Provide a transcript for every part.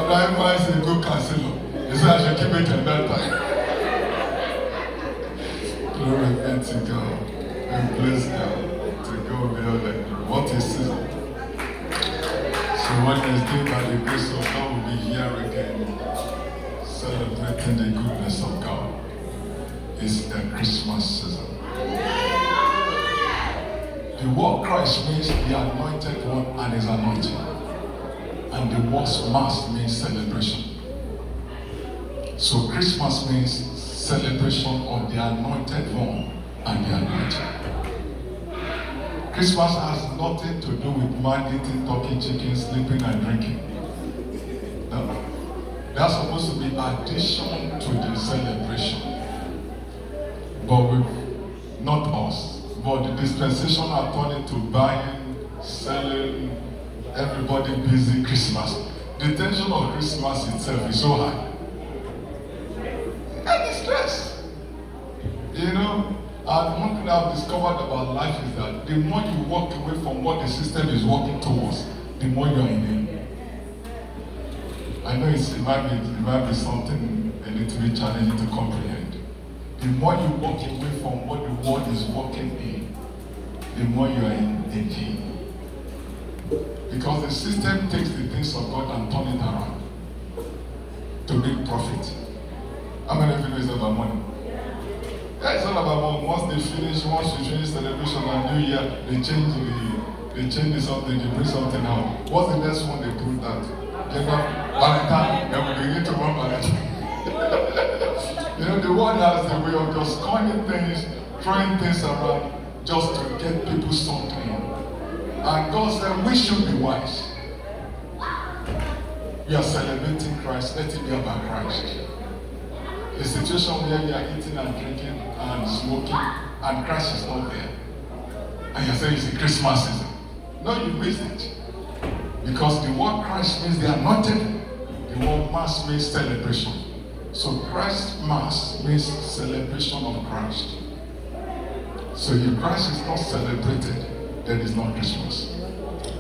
9 months in a good counselor. He said I should keep it in that time. Glory be to God. And bless God. To God be all that. What is season? So Wednesday, by the grace of God, we'll be here again, celebrating the goodness of God. It's the Christmas season. The word Christ means the anointed one and his anointing. And the word mass means celebration. So Christmas means celebration of the anointed one and the anointing. Christmas has nothing to do with man eating turkey, chicken, sleeping and drinking. No. That's supposed to be addition to the celebration. But not us. But the dispensation are turned into buying, selling, everybody busy Christmas. The tension of Christmas itself is so high. And the stress. You know, and one thing I've discovered about life is that the more you walk away from what the system is working towards, the more you are in it. I know it might be something a little bit challenging to comprehend. The more you walk away from what the world is working in, the more you are in pain. Because the system takes the things of God and turns it around to make profit. How many of you know it's about money? Yeah, it's all about money. Once we finish celebration and New Year, they change something, they bring something out. What's the next one they put out? Valentine, then we begin to run Valentine. You know, the world has the way of just coining things, throwing things around, just to get people something. And God said, we should be wise. We are celebrating Christ, let it be about Christ. A situation where you are eating and drinking and smoking, and Christ is not there. And you're saying it's a Christmas season. No, you missed it. Because the word Christ means the anointed, the word Mass means celebration. So Christ Mass means celebration of Christ. So if Christ is not celebrated, then it's not Christmas.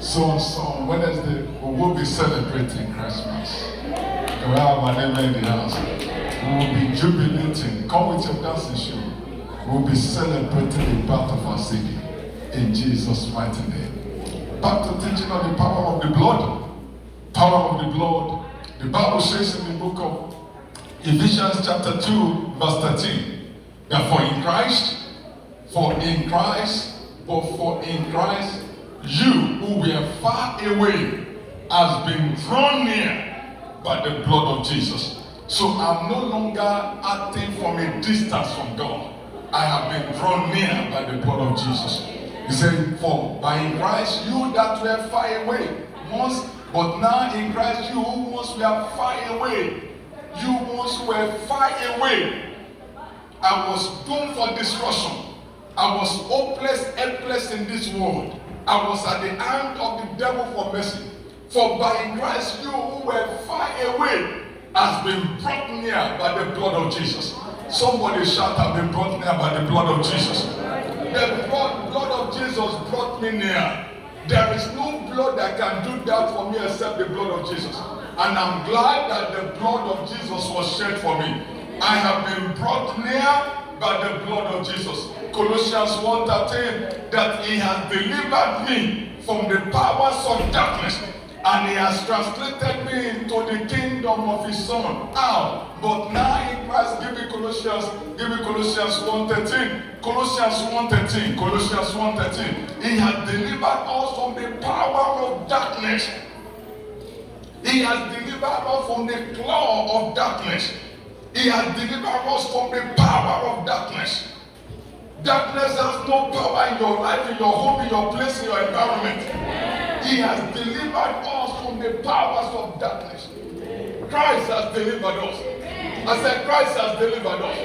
So on Wednesday, we will be celebrating Christmas. We have an amen in the house. We will be jubilating. Come with your dancing shoe. We will be celebrating the birth of our Savior in Jesus' mighty name. Back to teaching on the power of the blood. Power of the blood. The Bible says in the book of Ephesians chapter 2, verse 13, that for in Christ, you who were far away has been drawn near by the blood of Jesus. So I'm no longer acting from a distance from God. I have been drawn near by the blood of Jesus. He said, for by in Christ you that were far away once, but now in Christ you who once were far away. You once were far away. I was doomed for destruction. I was hopeless, helpless in this world. I was at the hand of the devil for mercy. For by Christ you who were far away has been brought near by the blood of Jesus. Somebody shout, I've been brought near by the blood of Jesus. The blood of Jesus brought me near. There is no blood that can do that for me except the blood of Jesus. And I'm glad that the blood of Jesus was shed for me. I have been brought near by the blood of Jesus. Colossians 1:13, that he has delivered me from the powers of darkness and he has translated me into the kingdom of his son. How? But now in Christ, give me Colossians 1:13. Colossians 1:13. He has delivered us from the power of darkness. He has delivered us from the claw of darkness. He has delivered us from the power of darkness. Darkness has no power in your life, in your home, in your place, in your environment. He has delivered us from the powers of darkness. Christ has delivered us. I said, Christ has delivered us.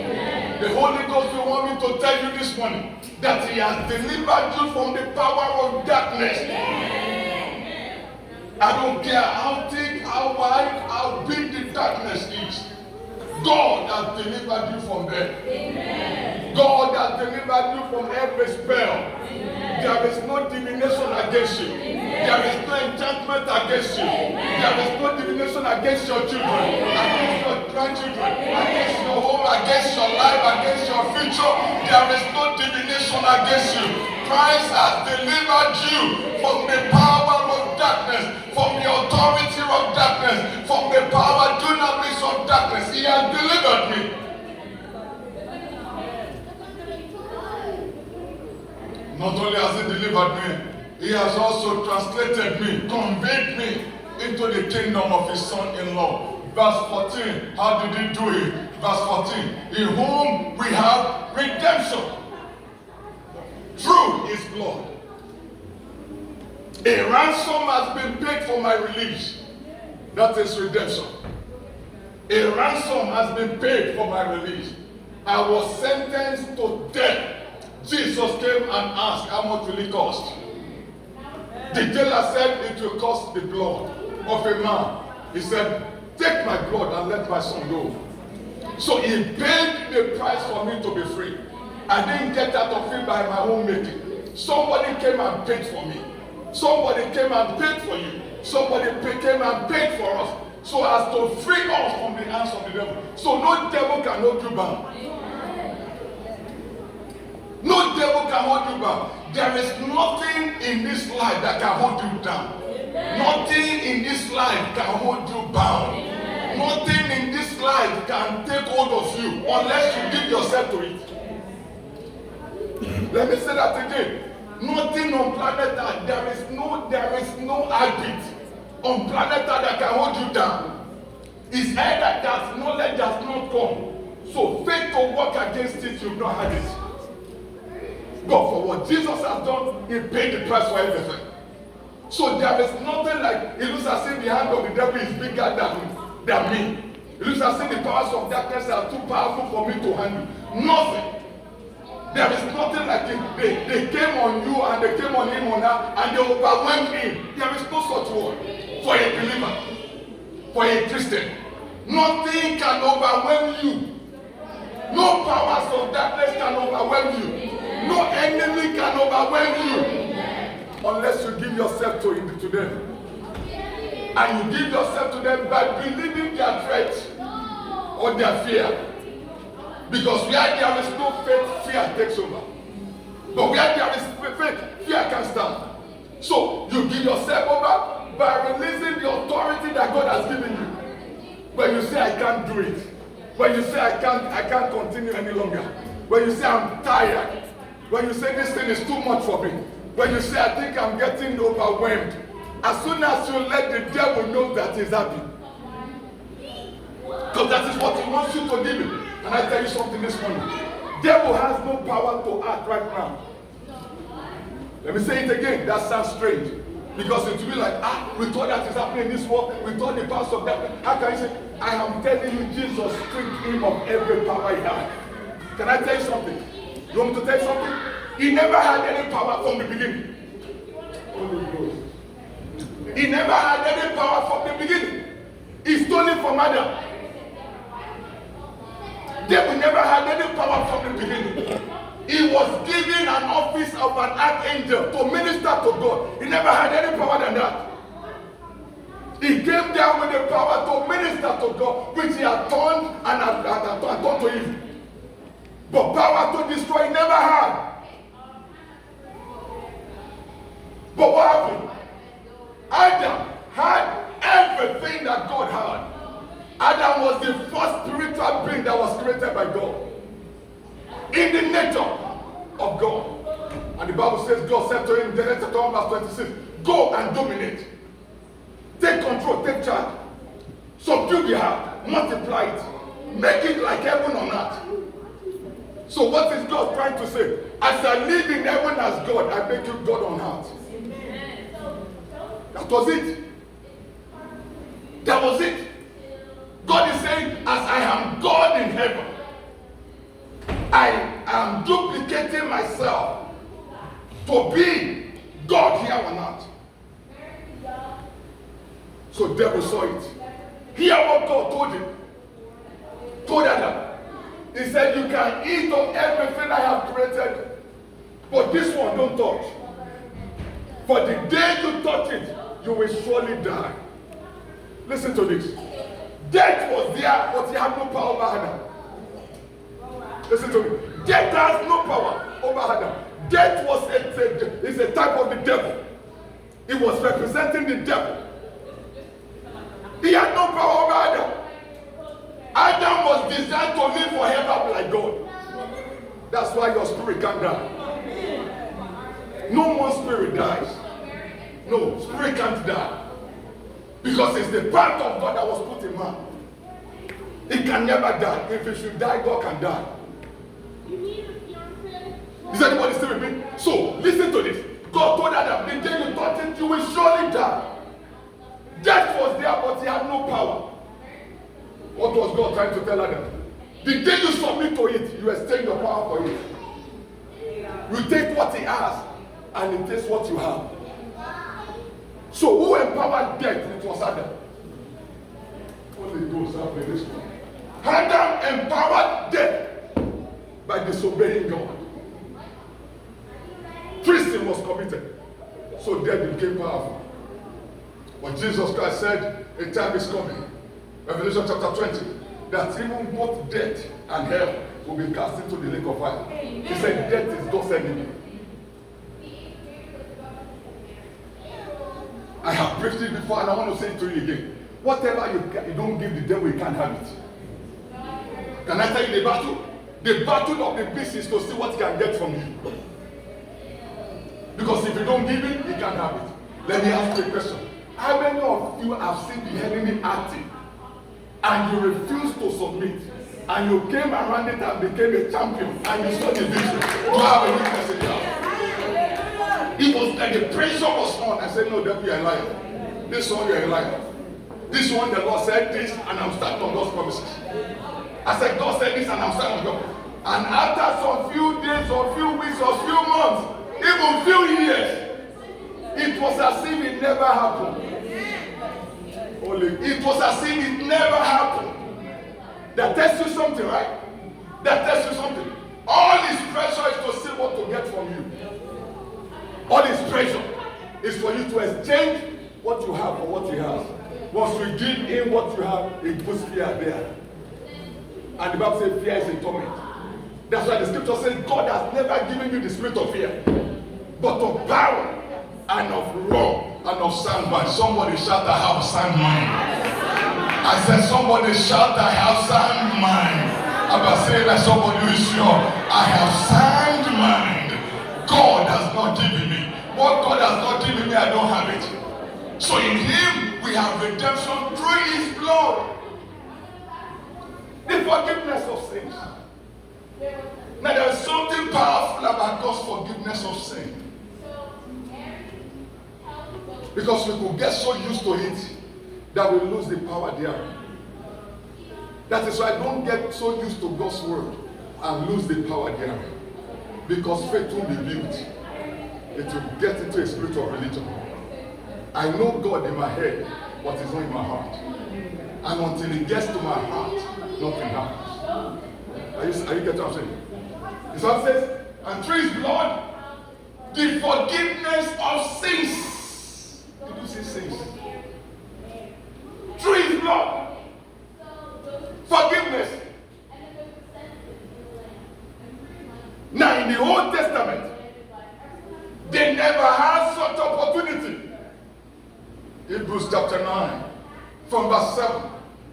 The Holy Ghost will want me to tell you this morning that he has delivered you from the power of darkness. I don't care how thick, how wide, how big the darkness is. God has delivered you from there. Amen. God has delivered you from every spell. Amen. There is no divination against you. Amen. There is no enchantment against you. There is no divination against your children, against your grandchildren, against your home, against your life, against your future. There is no divination against you. Christ has delivered you from the power of darkness, from the authority of darkness, from the power, dunamis of darkness. He has delivered me. Not only has he delivered me, he has also translated me, conveyed me into the kingdom of his son-in-law. Verse 14, how did he do it? Verse 14, in whom we have redemption through his blood. A ransom has been paid for my release. That is redemption. A ransom has been paid for my release. I was sentenced to death. Jesus came and asked, how much will it cost? The jailer said, it will cost the blood of a man. He said, take my blood and let my son go. So he paid the price for me to be free. I didn't get out of it by my own making. Somebody came and paid for me. Somebody came and paid for you. Somebody came and paid for us, so as to free us from the hands of the devil. So no devil can hold you bound. No devil can hold you bound. There is nothing in this life that can hold you down. Nothing in this life can hold you bound. Nothing in this life can take hold of you unless you give yourself to it. Let me say that again. Nothing on planet Earth, there is no habit on planet Earth that can hold you down. It's either that knowledge has not come. So faith to work against it, you've not had it. But for what Jesus has done, he paid the price for everything. So there is nothing like, it looks as if the hand of the devil is bigger than me. It looks as if the powers of darkness are too powerful for me to handle. Nothing. There is nothing like it. They came on you and they came on him on her and they overwhelmed him. There is no such word for a believer, for a Christian. Nothing can overwhelm you. No powers of darkness can overwhelm you. No enemy can overwhelm you unless you give yourself to them. And you give yourself to them by believing their threat or their fear. Because where there is no faith, fear takes over. But where there is faith, fear can stand. So you give yourself over by releasing the authority that God has given you. When you say I can't do it, when you say I can't continue any longer, when you say I'm tired, when you say this thing is too much for me, when you say I think I'm getting overwhelmed, as soon as you let the devil know that he's happy, because that is what he wants you to give him. And I tell you something this morning, devil has no power to act right now. Let me say it again. That sounds strange, because it will be like, we thought that is happening in this world, we thought the powers of that. How can you say, I am telling you, Jesus stripped him of every power he had. Can I tell you something? You want me to tell you something? He never had any power from the beginning. He never had any power from the beginning. He stole it from Adam. Devil never had any power from the beginning. He was given an office of an archangel to minister to God. He never had any power than that. He came down with the power to minister to God, which he had turned and had turned to evil. But power to destroy he never had. But what happened? Adam had everything that God had. Adam was the first spiritual being that was created by God, in the nature of God. And the Bible says God said to him in Genesis 1 verse 26, go and dominate. Take control, take charge. Subdue the earth, multiply it. Make it like heaven on earth. So what is God trying to say? As I live in heaven as God, I make you God on earth. That was it. That was it. God is saying, as I am God in heaven, I am duplicating myself to be God here on earth. So devil saw it. Hear what God told him. Told Adam. He said, you can eat of everything I have created, but this one don't touch. For the day you touch it, you will surely die. Listen to this. Death was there, but he had no power over Adam. Listen to me. Death has no power over Adam. Death was a type of the devil. It was representing the devil. He had no power over Adam. Adam was designed to live forever like God. That's why your spirit can't die. No more spirit dies. No, spirit can't die. Because it's the part of God that was put in man. It can never die. If it should die, God can die. Is anybody still with me? So, listen to this. God told Adam, the day you touch it, you will surely die. Death was there, but he had no power. What was God trying to tell Adam? The day you submit to it, you exchange your power for it. You take what he has, and he takes what you have. So who empowered death? It was Adam. Only those have this one. Adam empowered death by disobeying God. Treason was committed, so death became powerful. But Jesus Christ said, a time is coming, Revelation chapter 20, that even both death and hell will be cast into the lake of fire. He said, death is God's enemy. I have preached it before, and I want to say it to you again. Whatever you don't give the devil, you can't have it. Can I tell you the battle? The battle of the beast is to see what he can get from you. Because if you don't give it, he can't have it. Let me ask you a question. How many of you have seen the enemy acting and you refused to submit, and you came around it and became a champion, and you saw the victory? You have a witness in your house. It was like the pressure was on. I said, no, devil, you're a liar. This one, you're a liar. This one, the Lord said this, and I'm standing on those promises. I said, God said this, and I'm standing on God. And after some few days, or few weeks, or few months, even few years, it was as if it never happened. It was as if it never happened. That tells you something, right? That tells you something. All his pressure is to see what to get from you. All his pressure is for you to exchange what you have for what he has. Once you give him what you have, it puts fear there. And the Bible says fear is a torment. That's why the scripture says God has never given you the spirit of fear, but of power and of love and of sound mind. Somebody shout, I have sound mind. I said, somebody shout, I have sound mind. I'm not saying that somebody who is sure. I have sound mind. God has not given me. What God has not given me, I don't have it. So in him, we have redemption through his blood. The forgiveness of sins. Now there is something powerful about God's forgiveness of sin. Because we could get so used to it that we lose the power there. That is why I don't get so used to God's word and lose the power there. Because faith will be built. It will get into a spirit of religion. I know God in my head, but it's not in my heart. And until it gets to my heart, nothing happens. Are you getting what I'm saying? The Psalm says, and through his blood, the forgiveness of sins. Did you say sins? Through his blood, forgiveness. Now in the Old Testament, they never had such opportunity. Hebrews chapter 9, from verse 7.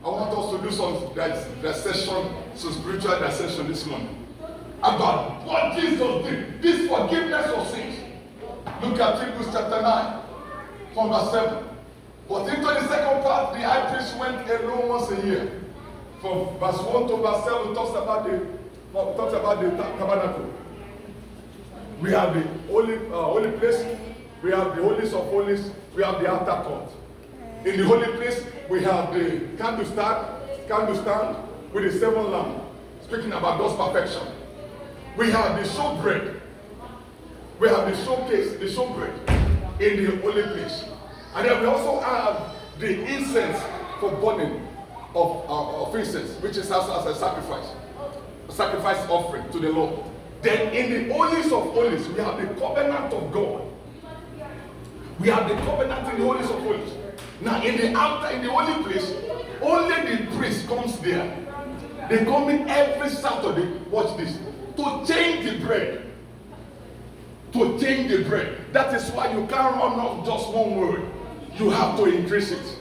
I want us to do some dissection, some spiritual dissection this morning about what Jesus did, this forgiveness of sins. Look at Hebrews chapter 9, from verse 7. But into the second part, the high priest went alone once a year. From verse 1 to verse 7 talks about the tabernacle. We have the holy place, we have the holiest of holies, we have the outer court. In the holy place, we have the candlestand with the 7 lamps, speaking about God's perfection. We have the showbread. We have the showcase, the showbread in the holy place. And then we also have the incense for burning of incense, which is also as a sacrifice offering to the Lord. Then in the holiest of holies, we have the covenant of God. We have the covenant in the holies of holies. Now in the altar, in the holy place, only the priest comes there. They come in every Saturday, watch this, to change the bread. To change the bread. That is why you can't run off just one word. You have to increase it.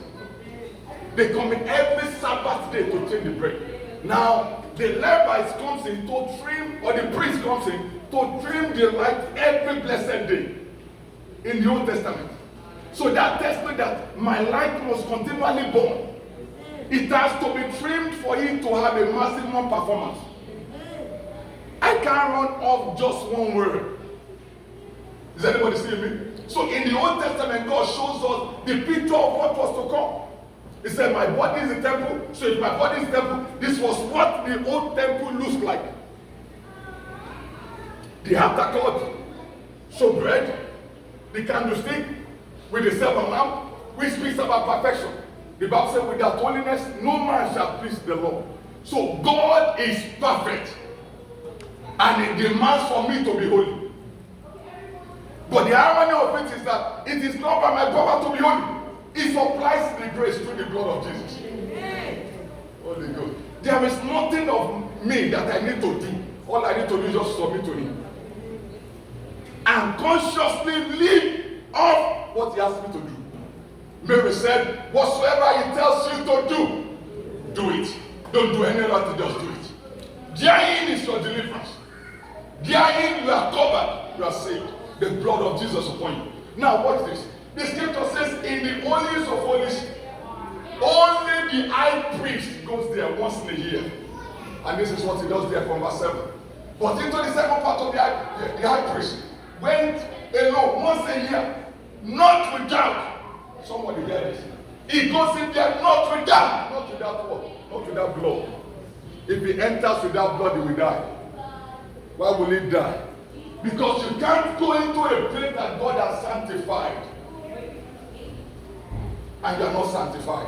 They come in every Sabbath day to change the bread. Now, the Levites comes in to trim, or the priest comes in to trim the light every blessed day in the Old Testament. So that tells me that my light was continually born. It has to be trimmed for it to have a maximum performance. I can't run off just one word. Is anybody seeing me? So in the Old Testament, God shows us the picture of what was to come. He said, my body is the temple. So if my body is the temple, this was what the old temple looks like. The altar cord, showbread, the candlestick with the seven lamp, which speaks about perfection. The Bible says, without holiness, no man shall please the Lord. So God is perfect. And it demands for me to be holy. But the irony of it is that it is not by my power to be holy. It supplies the grace through the blood of Jesus. Holy God. There is nothing of me that I need to do. All I need to do is just submit to Him. And consciously live off what He asked me to do. Mary said, whatsoever He tells you to do, do it. Don't do any other thing, just do it. Therein is your deliverance. Therein you are covered, you are saved. The blood of Jesus upon you. Now watch this. The scripture says in the holies of holies, only the high priest goes there once in a year. And this is what he does there from verse 7. But into the second part of the high priest went alone once a year, not without. Somebody hear this. He goes in there not without what? Not without blood. If he enters without blood, he will die. Why will he die? Because you can't go into a place that God has sanctified and you are not sanctified.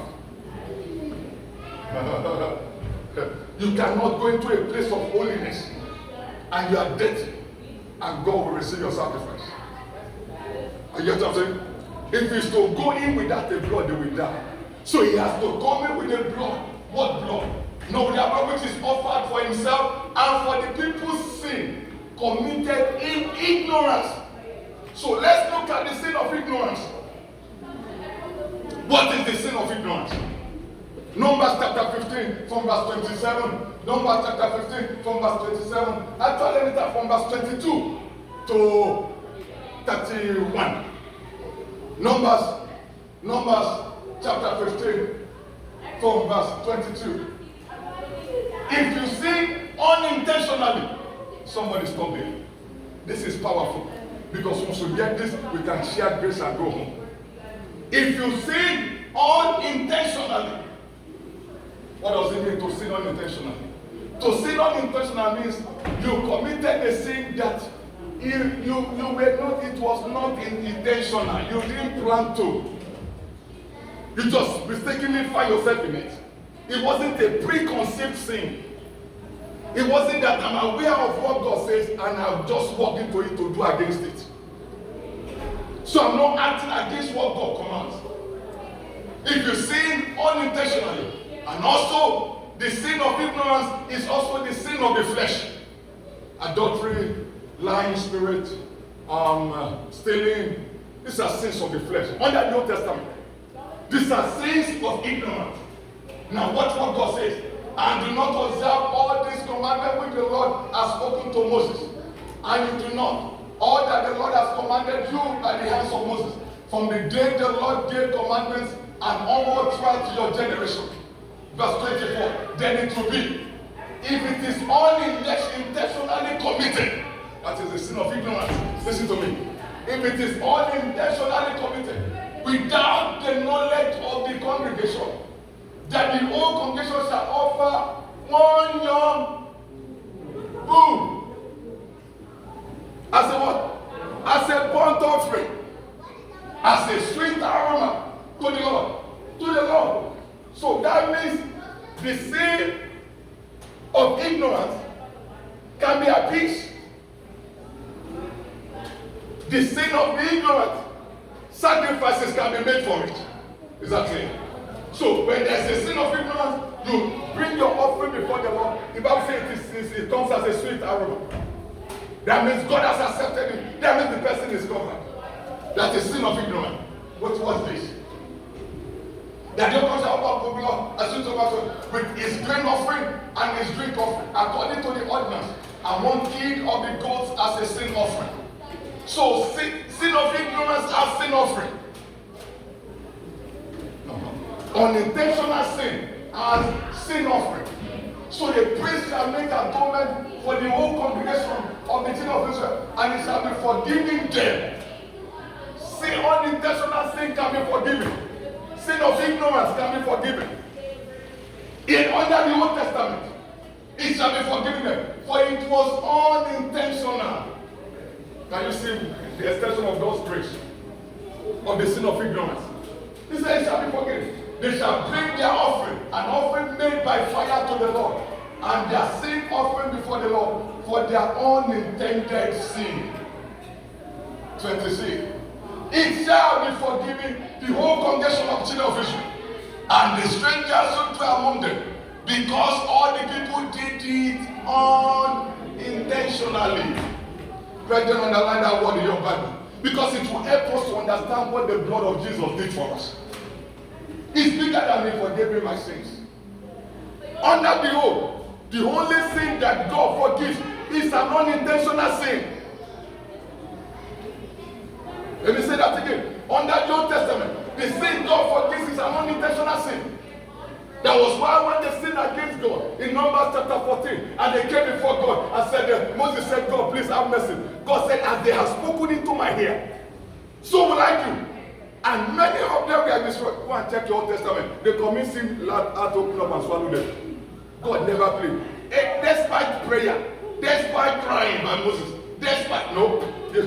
You cannot go into a place of holiness and you are dirty and God will receive your sacrifice. You get what I'm saying? If he's to go in without the blood, they will die. So he has to come in with the blood. What blood? No, the blood which is offered for himself and for the people's sin committed in ignorance. So let's look at the sin of ignorance. What is the sin of ignorance? Numbers chapter 15 from verse 27. Numbers chapter 15 from verse 27. Actually, let me start from verse 22 to 31. Numbers chapter 15 from verse 22. If you sin unintentionally, somebody stop there. This is powerful. Because once we get this, we can share grace and go home. If you sin unintentionally, what does it mean to sin unintentionally? To sin unintentionally means you committed a sin that you were not, it was not intentional. You didn't plan to. You just mistakenly find yourself in it. It wasn't a preconceived sin. It wasn't that I'm aware of what God says and I've just walked into it to do against it. So I'm not acting against what God commands. If you sin unintentionally, and also the sin of ignorance is also the sin of the flesh. Adultery, lying spirit, stealing, these are sins of the flesh. Under the Old Testament, these are sins of ignorance. Now watch what God says. And do not observe all these commandments which the Lord has spoken to Moses. And you do not. All that the Lord has commanded you by the hands of Moses. From the day the Lord gave commandments and onward throughout your generation. Verse 24. Then it will be, if it is unintentionally committed, that is the sin of ignorance. Listen to me. If it is unintentionally committed, without the knowledge of the congregation, that the whole congregation shall offer one young bull as a what? As a burnt offering, as a sweet aroma to the Lord. To the Lord. So that means the sin of ignorance can be appeased. The sin of the ignorant sacrifices can be made for it. Is that clear? So when there's a sin of ignorance, you bring your offering before the Lord. The Bible says it comes as a sweet aroma. That means God has accepted it. That means the person is covered. That's a sin of ignorance. What was this? That the comes out of a sweet aroma with his grain offering and his drink offering, according to the ordinance, and 1 kid of the goats as a sin offering. So sin of ignorance as sin offering. Unintentional sin as sin offering. So the priest shall make atonement for the whole congregation of the children of Israel, and it shall be forgiving them. Sin, unintentional sin can be forgiven. Sin of ignorance can be forgiven. Under the Old Testament, it shall be forgiven them, for it was unintentional. Can you see the extension of God's grace of the sin of ignorance? He said it shall be forgiven. They shall bring their offering, an offering made by fire to the Lord, and their sin offering before the Lord for their unintended sin. 26. It shall be forgiven the whole congregation of children of Israel, and the strangers who dwell among them, because all the people did it unintentionally. Brethren, underline that word in your Bible, because it will help us to understand what the blood of Jesus did for us. It's bigger than he forgave me my sins. Under the oath, the only sin that God forgives is an unintentional sin. Let me say that again. Under the Old Testament, the sin God forgives is an unintentional sin. That was why when they sinned against God in Numbers chapter 14, and they came before God and said, Moses said, God, please have mercy. God said, as they have spoken into my ear, so will I do. And many of them were destroyed. Go and check your Old Testament. They commit sin, heart open up and swallow them. God never played. Despite prayer, despite crying by Moses, they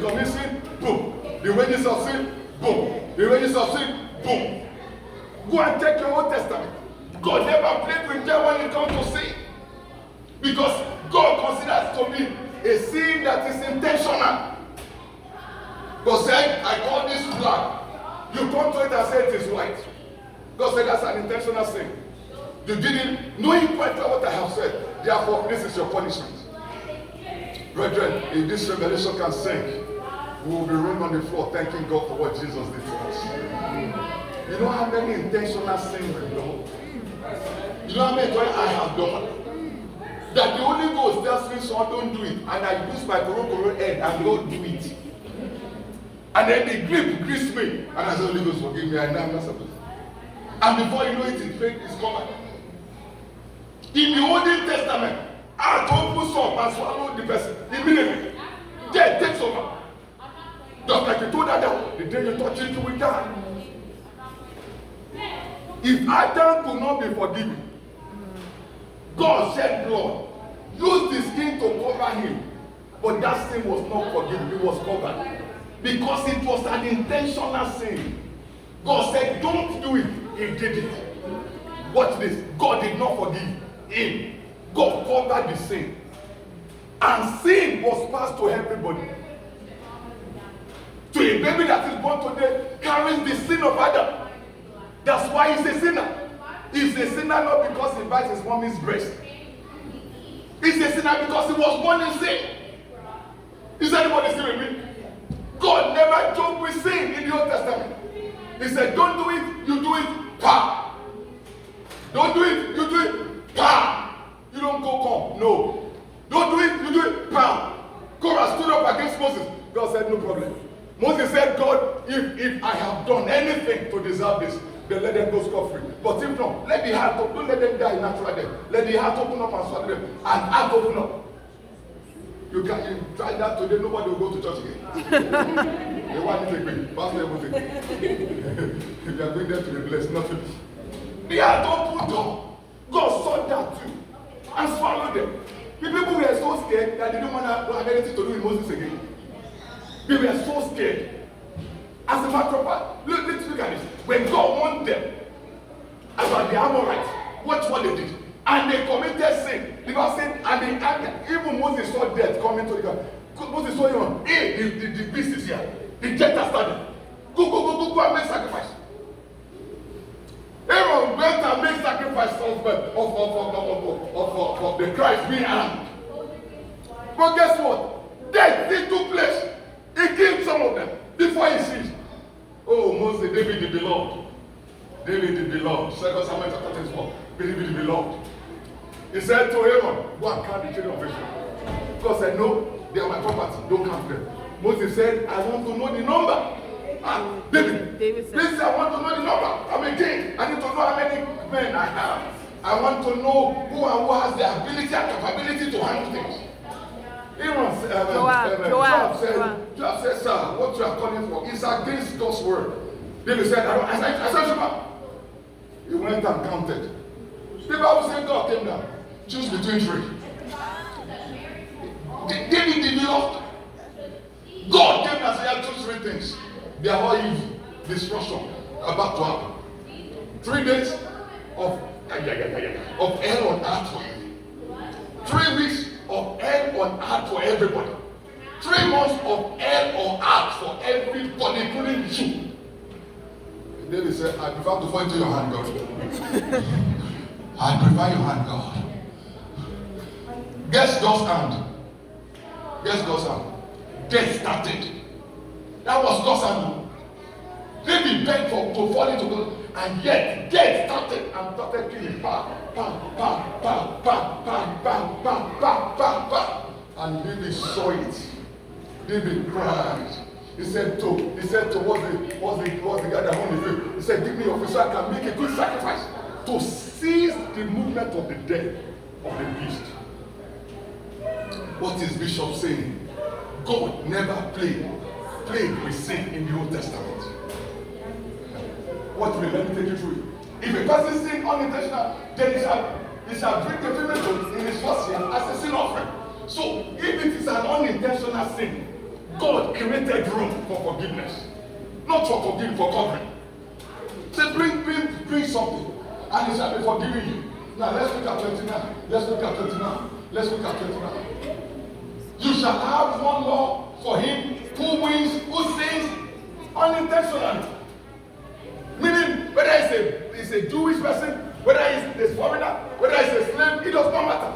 commit sin, boom. The wages of sin, boom. The wages of sin, boom. Go and check your Old Testament. God never played with them when it comes to sin. Because God considers to be a sin that is intentional. God said, I call this black. You come to it and say it is white. God said that's an intentional sin. You didn't know quite what I have said. Therefore, this is your punishment. Brethren, if this revelation can sink, we will be rolling on the floor thanking God for what Jesus did for us. You know how many intentional sins we've done? You know how many times I have done? That the Holy Ghost tells me, son, don't do it. And I use my corona head and go do it. And then the grip greased me. And I said, Holy Ghost, forgive me. I know I'm not supposed to. And before you know it, it's covered. In the Old Testament, I told you some and swallowed the person immediately. Death takes over. Just like you told Adam, the day you touch it, you will die. If Adam could not be forgiven, God shed blood, used the skin to cover him, but that sin was not forgiven, it was covered. Because it was an intentional sin. God said, don't do it. He did it. Watch this. God did not forgive him. God covered the sin. And sin was passed to everybody. To a baby that is born today carries the sin of Adam. That's why he's a sinner. He's a sinner not because he bites his mommy's breast. He's a sinner because he was born in sin. Is anybody still with me? God never joked with sin in the Old Testament. He said, don't do it, you do it, pa. Don't do it, you do it, pa. You don't go come, no. Don't do it, you do it, pa. Korah stood up against Moses. God said, no problem. Moses said, God, if I have done anything to deserve this, then let them go scot-free. But if not, let the heart open, don't let them die natural death. Let the heart open up and swallow them. And heart open up. You try that today, nobody will go to church again. They want to take me. Pastor, if you are going there to be blessed, nothing. The heart opened up. God saw that too. And swallowed them. The people were so scared that they didn't want to have anything to do with Moses again. They were so scared. As a matter of fact, let's look at this. When God warned them about the Amorites, watch what they did. And they committed sin. The Bible said, and even Moses saw death coming to the ground. Moses saw him, hey, the beast is here. The jet has started. Go, go and make sacrifice. Aaron went and made sacrifice of the Christ being hanged. But guess what? Death still took place. He killed some of them before he ceased. Oh, Moses, David the beloved. David the beloved. 2 Samuel chapter 24. David the beloved. He said to Aaron, go and count the children of Israel. God said, no, they are my property. Don't count them. Moses said, I want to know the number. David said, please, I want to know the number. I'm a king. I need to know how many men I have. I want to know who has the ability and capability to handle things. Joab said, sir, what you are calling for is against God's word. David said, I said, Shema. He went and counted. The Bible said God came down. Choose between three. David the beloved. God came and said, choose three things. They are all evil. Destruction about to happen. 3 days of hell on earth for you. 3 weeks of hell on earth for everybody. 3 months of hell on earth for everybody, including you. David said, I prefer to fall into your hand, God. I prefer your hand, God. Guess God's hand. Guess God's hand. Death started. That was God's hand. David begged to fall into God, and yet death started and started killing. Bam, bam, bam, bam, bam, bam, bam, bam, bam, bam, bam. And David saw it. David cried. He said to what's the guy that owned the field? He said, give me your fish so I can make a good sacrifice to seize the movement of the dead of the beast. What is Bishop saying? God never played with sin in the Old Testament. What will let me take you through? If a person sin unintentional, then he shall bring the female goat in his first year as a sin offering. So if it is an unintentional sin, God created room for forgiveness. Not for forgiving, for covering. Say, bring something, and he shall be forgiving you. Now let's look at 29. Let's look at 29. Let's look at 29. You shall have one law for him who wins, who sins unintentionally. Meaning, whether it's a Jewish person, whether it's a foreigner, whether it's a slave, it does not matter.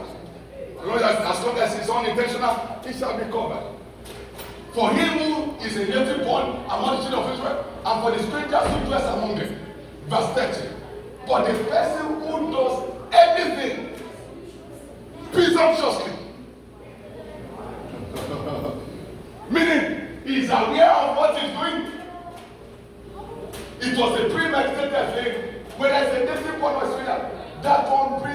As long as it's unintentional, it shall be covered. For him who is a native born among the children of Israel, and for the strangers who dwell among them. Verse 30. But the person who does anything presumptuously, meaning he is aware of what he's doing. It was a premeditated thing, whether it's a native born or stranger, that one brings